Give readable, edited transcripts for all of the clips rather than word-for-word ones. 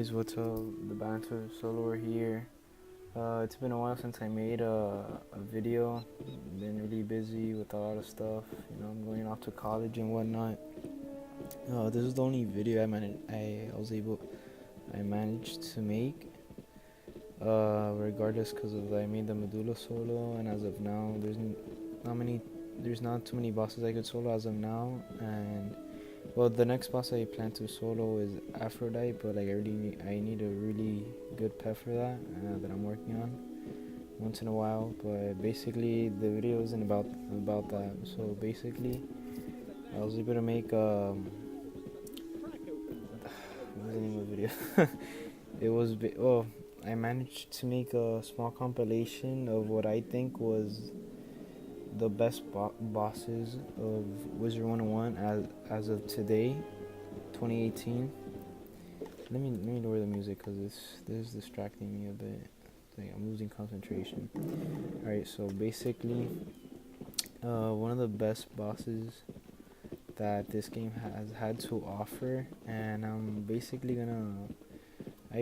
guys, what's up? The Banter Soloer here. It's been a while since I made a video. Been really busy with a lot of stuff. I'm going off to college and whatnot. This is the only video I managed to make. Regardless, because of I made the Medulla solo, and as of now, there's not too many bosses I could solo as of now, and well, the next boss I plan to solo is Aphrodite, but like I need a really good pet for that that I'm working on once in a while. But basically, the video isn't about that. So basically, I was able to make what was the name of the video? I managed to make a small compilation of what I think was the best bosses of WIZARD101 as of today, 2018. Let me lower the music because this is distracting me a bit. Like I'm losing concentration. Alright, so basically, one of the best bosses that this game has had to offer, and I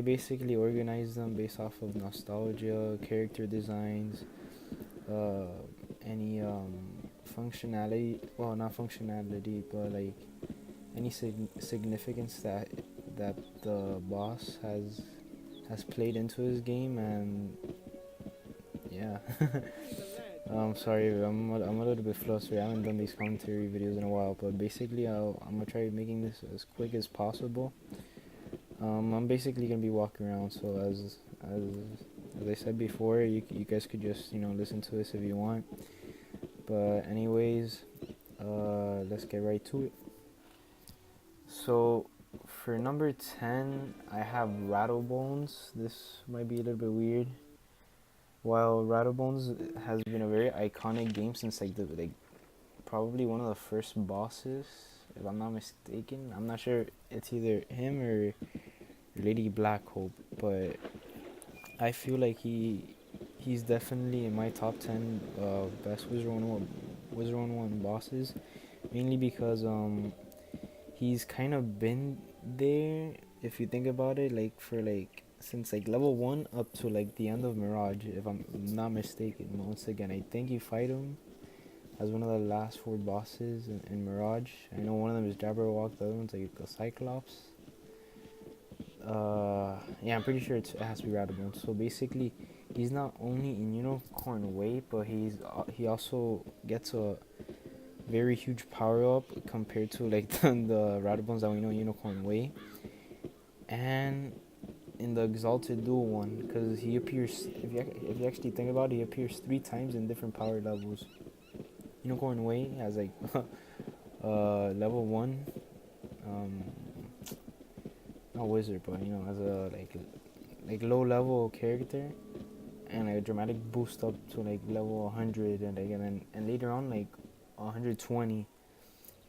basically organized them based off of nostalgia, character designs, any functionality, well, not functionality, but like any significance that the boss has played into his game. And yeah. I'm sorry, I'm a little bit flustered. I haven't done these commentary videos in a while, but basically I'm gonna try making this as quick as possible. I'm basically gonna be walking around, so as I said before, you guys could just listen to this if you want. But anyways, let's get right to it. So for number 10, I have Rattlebones. This might be a little bit weird. While Rattlebones has been a very iconic game since probably one of the first bosses, if I'm not mistaken. I'm not sure, it's either him or Lady Blackhope, but I feel like he's definitely in my top 10 best WIZARD101 bosses, mainly because he's kind of been there, if you think about it, since level 1 up to the end of Mirage, if I'm not mistaken. Once again, I think you fight him as one of the last 4 bosses in Mirage. I know one of them is Jabberwock, the other one's the Cyclops. Yeah, I'm pretty sure it has to be Rattlebones. So basically, he's not only in Unicorn Way, but he also gets a very huge power up compared to the Rattlebones that we know in Unicorn Way, and in the Exalted Duel one, because he appears, if you actually think about it, he appears 3 times in different power levels. Unicorn Way has level 1, not wizard, but as a low level character, and a dramatic boost up to level 100, and later on 120.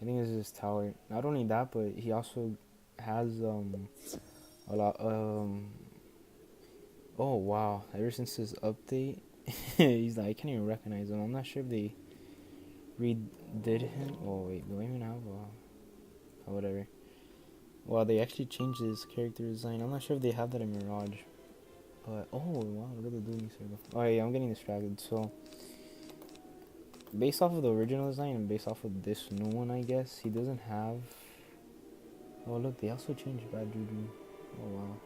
I think this is his tower. Not only that, but he also has a lot. Oh wow! Ever since this update, I can't even recognize him. I'm not sure if they redid him. Oh wait, do I even have whatever? Well, they actually changed his character design. I'm not sure if they have that in Mirage. But oh wow, look at the doing circle. Oh yeah, I'm getting distracted. So based off of the original design and based off of this new one, I guess he doesn't have. Oh look, they also changed Bad Juju. Oh wow.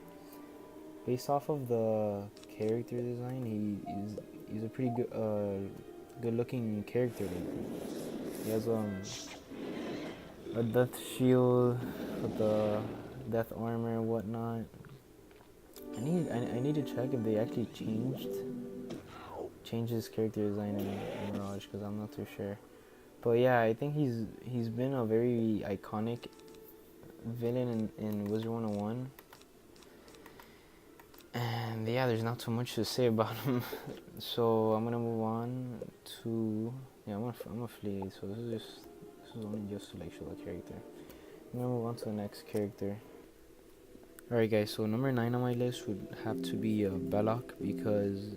Based off of the character design, he's a pretty good looking character. He has a death shield with the death armor and whatnot. I need to check if they actually changed his character design in Mirage, because I'm not too sure. But yeah, I think he's been a very iconic villain in WIZARD101. And yeah, there's not too much to say about him. So I'm gonna move on to I'm gonna flee. So this is only just to show the character. I'm gonna move on to the next character. Alright guys, so number 9 on my list would have to be Belloc, because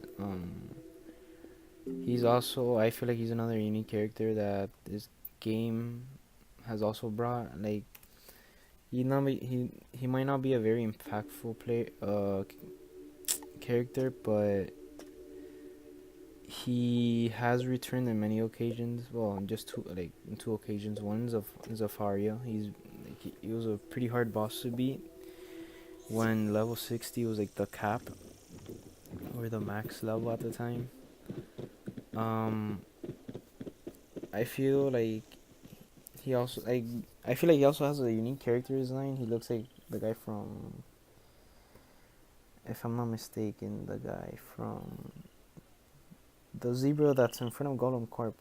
he's also, I feel like he's another unique character that this game has also brought. he might not be a very impactful character, but he has returned on many occasions. Well, on just two occasions. One's of Zafaria. He was a pretty hard boss to beat. When level 60 was like the cap or the max level at the time. Um, I feel like he also I feel like he also has a unique character design. He looks like the guy from, if I'm not mistaken, the guy from the zebra that's in front of Gollum Corp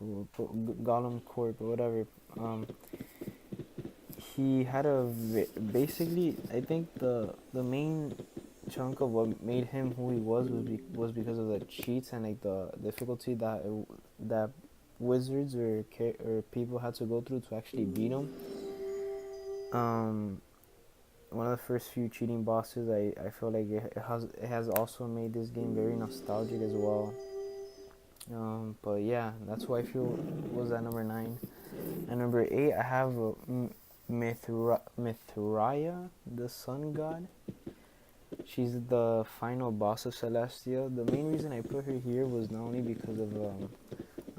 or whatever. Um, he had basically. I think the main chunk of what made him who he was because of the cheats and like the difficulty that wizards or people had to go through to actually beat him. One of the first few cheating bosses. I feel like it has also made this game very nostalgic as well. But yeah, that's why I feel was at number 9. At number 8, I have Mithraia, the sun god. She's the final boss of Celestia. The main reason I put her here was not only because of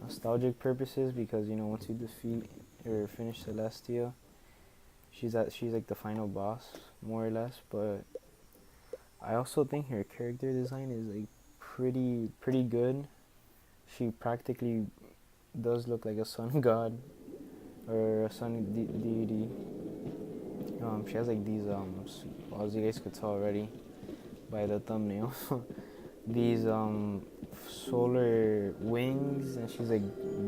nostalgic purposes, because once you defeat or finish Celestia, she's like the final boss more or less. But I also think her character design is like pretty good. She practically does look like a sun god or a sun deity. She has like these as you guys could tell already by the thumbnail, these solar wings, and she's like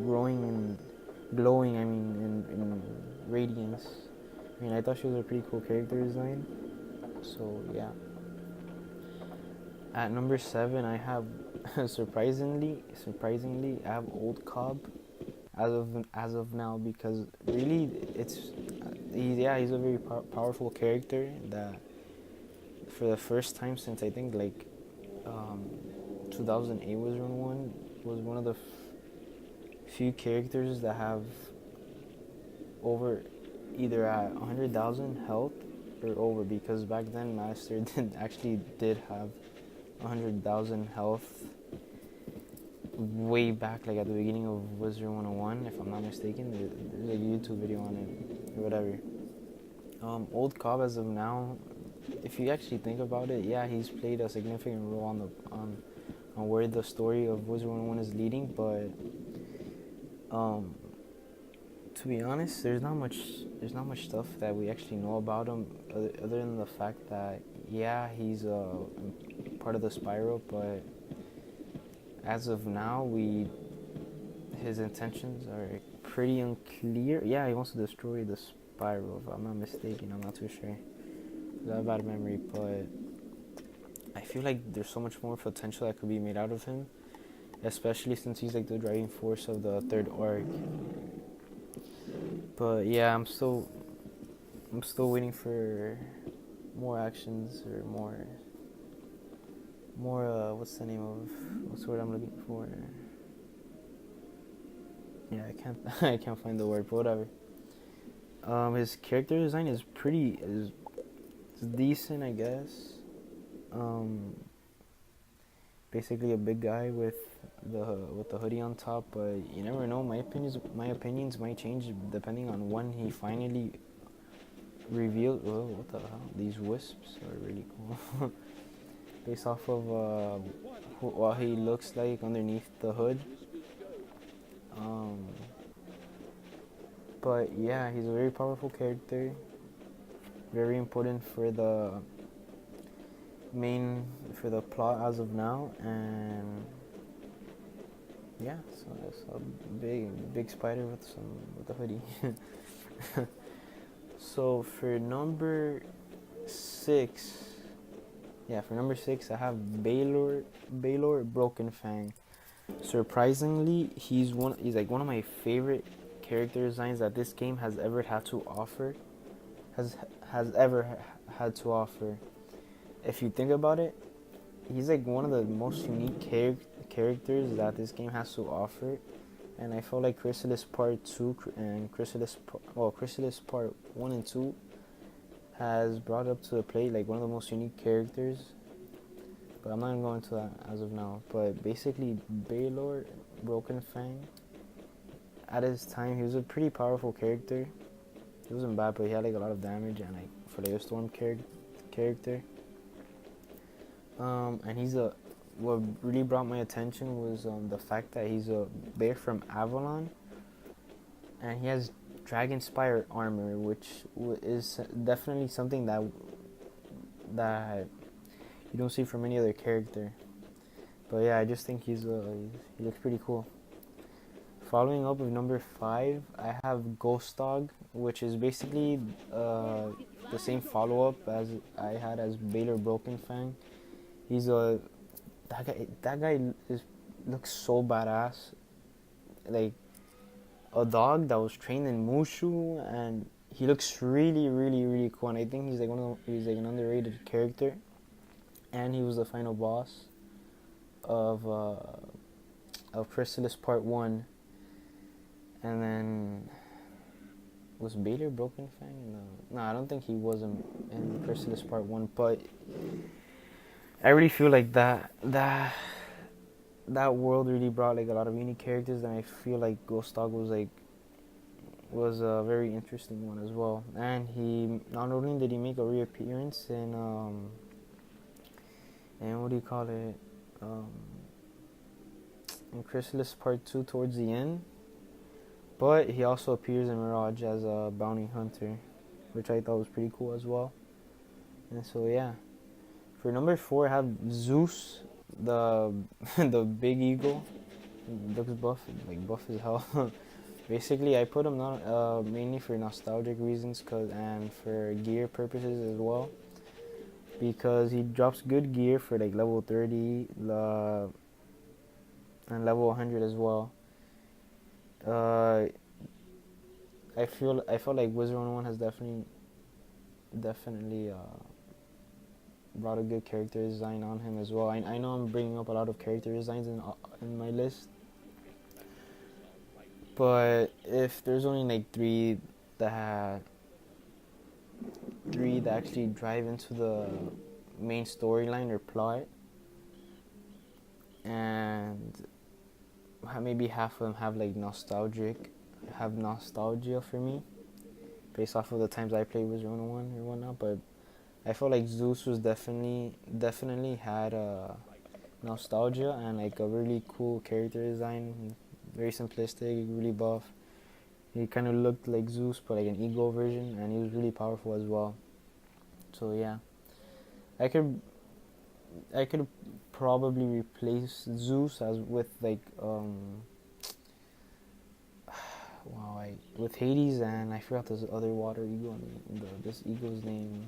growing and glowing. I mean, in radiance. I mean, I thought she was a pretty cool character design. So yeah. At number 7, I have surprisingly, I have Old Cobb as of now, because really he's a very powerful character that for the first time since I think 2008 WIZARD101 was one of the few characters that have over either at 100,000 health or over, because back then Master did have 100,000 health way back, like at the beginning of WIZARD101, if I'm not mistaken. There's a YouTube video on it or whatever. Old Cobb as of now, if you actually think about it, yeah, he's played a significant role on where the story of WIZARD101 is leading, but to be honest, there's not much stuff that we actually know about him other than the fact that yeah, he's part of the Spiral, but as of now, his intentions are pretty unclear. Yeah, he wants to destroy the Spiral, if I'm not mistaken. I'm not too sure. I have a bad memory, but I feel like there's so much more potential that could be made out of him, especially since he's like the driving force of the third arc. But yeah, I'm still waiting for more actions or more what's the word I'm looking for? Yeah, I can't find the word, but whatever. His character design is decent, I guess. Basically a big guy with the hoodie on top, but you never know. My opinions might change depending on when he finally revealed. Oh, what the hell? These wisps are really cool. Based off of what he looks like underneath the hood. But yeah, he's a very powerful character. Very important for the plot as of now, and yeah, so it's a big spider with a hoodie. So for number 6, I have Baylor Brokenfang. Surprisingly, he's like one of my favorite character designs that this game has ever had to offer. Has ever had to offer. If you think about it, he's like one of the most unique characters that this game has to offer, and I feel like Chrysalis Part 2 and Chrysalis Part 1 and 2 has brought up to the plate like one of the most unique characters. But I'm not gonna go into that as of now. But basically, Baylor Broken Fang, at his time, he was a pretty powerful character. He wasn't bad, but he had like a lot of damage and like for the Storm character. And he's a what really brought my attention was the fact that he's a bear from Avalon, and he has Dragon Spire armor, which is definitely something that you don't see from any other character. But yeah, I just think he looks pretty cool. Following up with number 5, I have Ghost Dog, which is basically the same follow-up as I had as Baylor Broken Fang. He's that guy looks so badass. Like a dog that was trained in Mushu, and he looks really, really, really cool. And I think he's like an underrated character. And he was the final boss of Chrysalis Part 1. And then was Baylor Broken Fang? No, I don't think he was in Chrysalis Part 1. But I really feel like that world really brought like a lot of unique characters, and I feel like Ghost Dog was a very interesting one as well. And he not only did he make a reappearance in and what do you call it? In Chrysalis Part 2 towards the end, but he also appears in Mirage as a bounty hunter, which I thought was pretty cool as well. And so yeah, for number 4 I have Zeus, the the big eagle. Looks buff as hell. Basically, I put him not mainly for nostalgic reasons, and for gear purposes as well, because he drops good gear for like level 30 and level 100 as well. I felt like WIZARD101 has definitely brought a good character design on him as well. I know I'm bringing up a lot of character designs in my list, but if there's only like three that actually drive into the main storyline or plot, and maybe half of them have like nostalgia for me, based off of the times I played WIZARD101 or whatnot. But I felt like Zeus was definitely had nostalgia and like a really cool character design, very simplistic, really buff. He kind of looked like Zeus, but like an ego version, and he was really powerful as well. So yeah, I could probably replace Zeus with like with Hades, and I forgot this other water eagle. This eagle's name.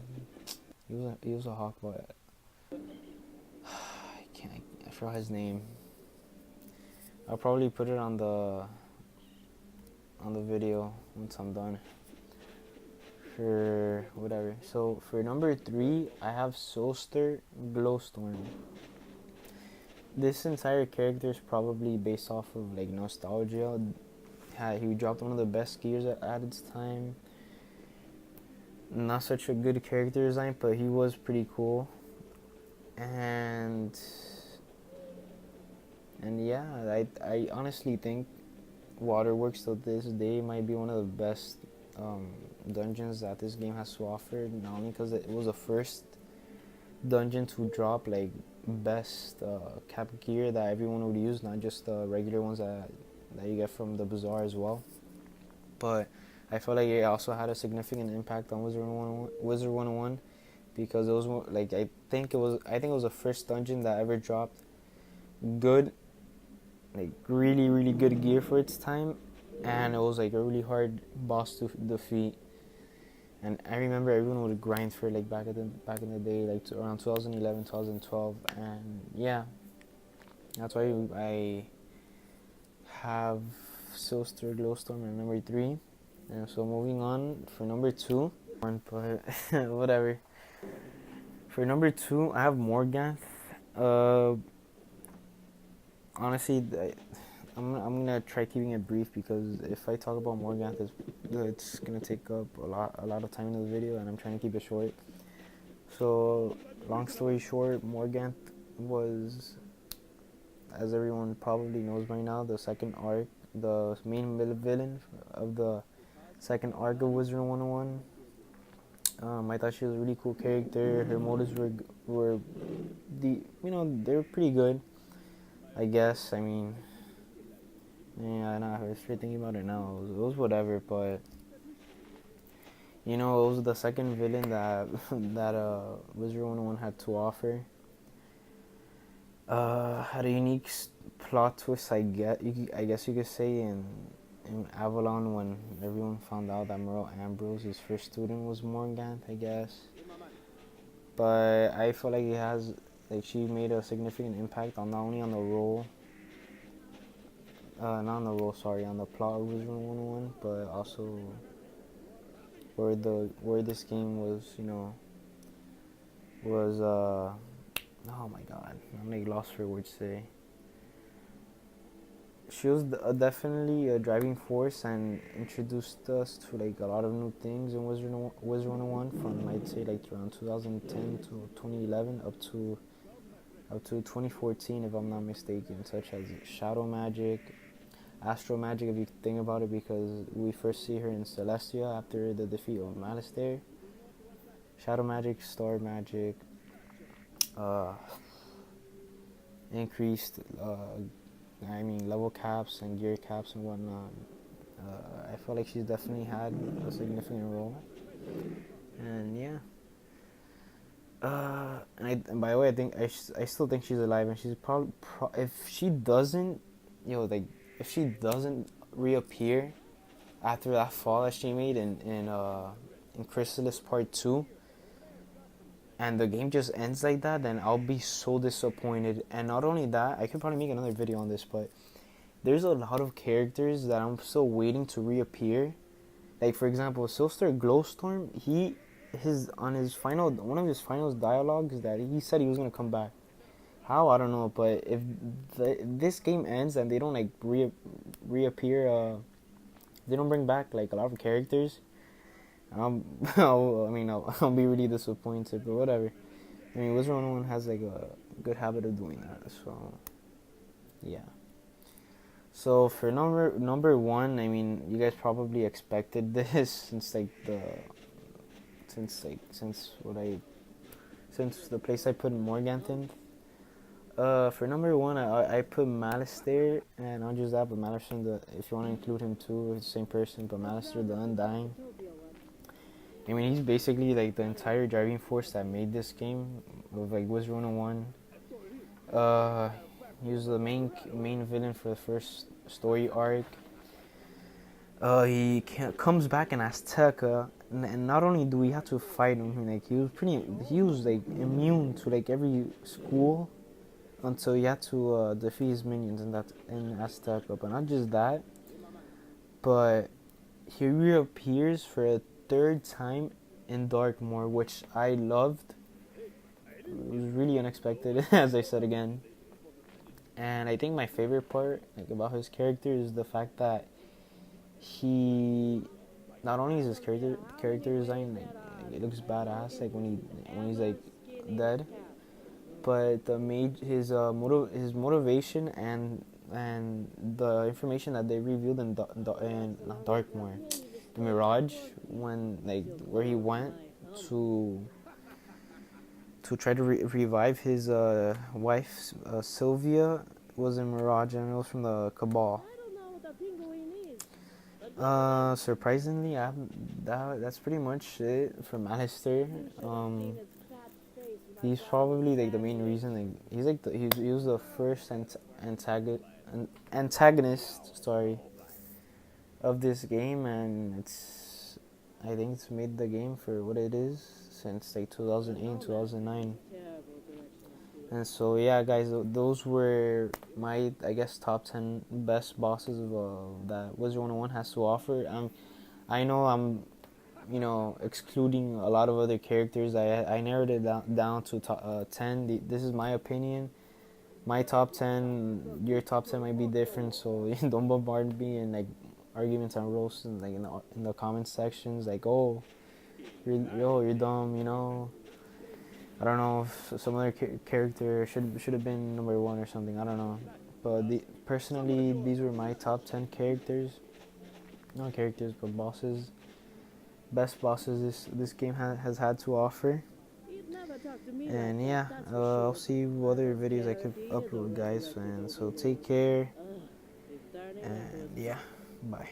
He was a hawk, but I forgot his name. I'll probably put it on the video once I'm done. For whatever. So for number 3, I have Soulster Glowstorm. This entire character is probably based off of like nostalgia. He dropped one of the best gears at its time. Not such a good character design, but he was pretty cool. And yeah, I honestly think Waterworks till this day might be one of the best dungeons that this game has to offer. Not only because it was the first dungeon to drop like best cap gear that everyone would use, not just the regular ones that you get from the bazaar as well. But I felt like it also had a significant impact on WIZARD101 because it was more, like I think it was the first dungeon that ever dropped good, like really good gear for its time, and it was like a really hard boss to defeat. And I remember everyone would grind for like back in the day, like around 2011, 2012, and yeah, that's why I have Soulster Glowstorm at number 3. And so moving on for number 2, but whatever. For number 2, I have Morganth. Honestly, I'm gonna try keeping it brief, because if I talk about Morganth, it's gonna take up a lot of time in the video, and I'm trying to keep it short. So, long story short, Morganth was, as everyone probably knows by now, the second arc, the main villain of the second arc of WIZARD101. I thought she was a really cool character. Her motives were they were pretty good, I guess. I mean, yeah, I was straight thinking about it now. It was whatever, but it was the second villain that WIZARD101 had to offer. Had a unique plot twist, I guess you could say, in Avalon, when everyone found out that Merle Ambrose's first student was Morganth, I guess. But I feel like she made a significant impact on not only on the role, not on the role, sorry, on the plot of WIZARD101, but also where this game was oh my god, I'm like lost for words today. She was definitely a driving force, and introduced us to like a lot of new things in WIZARD101, from I'd say like around 2010 to 2011 up to 2014, if I'm not mistaken, such as shadow magic, astral magic, if you think about it, because we first see her in Celestia after the defeat of Malistaire. Shadow magic, star magic, increased level caps and gear caps and whatnot. I feel like she's definitely had a significant role, and yeah. And by the way, I think I still think she's alive, and she's probably if she doesn't, if she doesn't reappear after that fall that she made in Chrysalis Part 2, and the game just ends like that, then I'll be so disappointed. And not only that, I could probably make another video on this, but there's a lot of characters that I'm still waiting to reappear. Like, for example, Silstar Glowstorm, one of his final dialogues, that he said he was gonna come back. How, I don't know, but if this game ends and they don't like reappear, they don't bring back like a lot of characters, I'll be really disappointed. But whatever. I mean, WIZARD101 has like a good habit of doing that. So yeah. So for number one, I mean, you guys probably expected this since the place I put Morganth in. For number one, I put Malistaire, and not just that, but Malistaire, if you want to include him too, it's the same person, but Malistaire the Undying. I mean, he's basically like the entire driving force that made this game of like WIZARD101. He was the main villain for the first story arc. He comes back in Azteca, and not only do we have to fight him, like he was like immune to like every school until he had to defeat his minions in Azteca. But not just that, but he reappears for a third time in Darkmoor, which I loved. It was really unexpected, as I said again. And I think my favorite part, like, about his character is the fact that he, not only is his character design like it looks badass, like when he's like dead, but his motivation and the information that they revealed in not Darkmoor, the Mirage, when like where he went to try to revive his wife Sylvia, was in Mirage, and it was from the Cabal. Surprisingly, that's pretty much it for Malistaire. He's probably like the main reason. Like he was the first antagonist, sorry, of this game, and I think it's made the game for what it is since like 2008, 2009. And so yeah, guys, those were my, I guess, top 10 best bosses that WIZARD101 has to offer. I know I'm excluding a lot of other characters. I narrowed it down to 10. This is my opinion. my top 10, your top 10 might be different, so don't bombard me and like arguments and roasts and like in the comment sections like, oh, you're dumb, you know. I don't know if some other character should have been number one or something. I don't know, but personally these were my top 10 characters, not characters but bosses, best bosses this game has had to offer. And yeah, I'll see what other videos I could upload, guys. And so take care. And yeah, bye.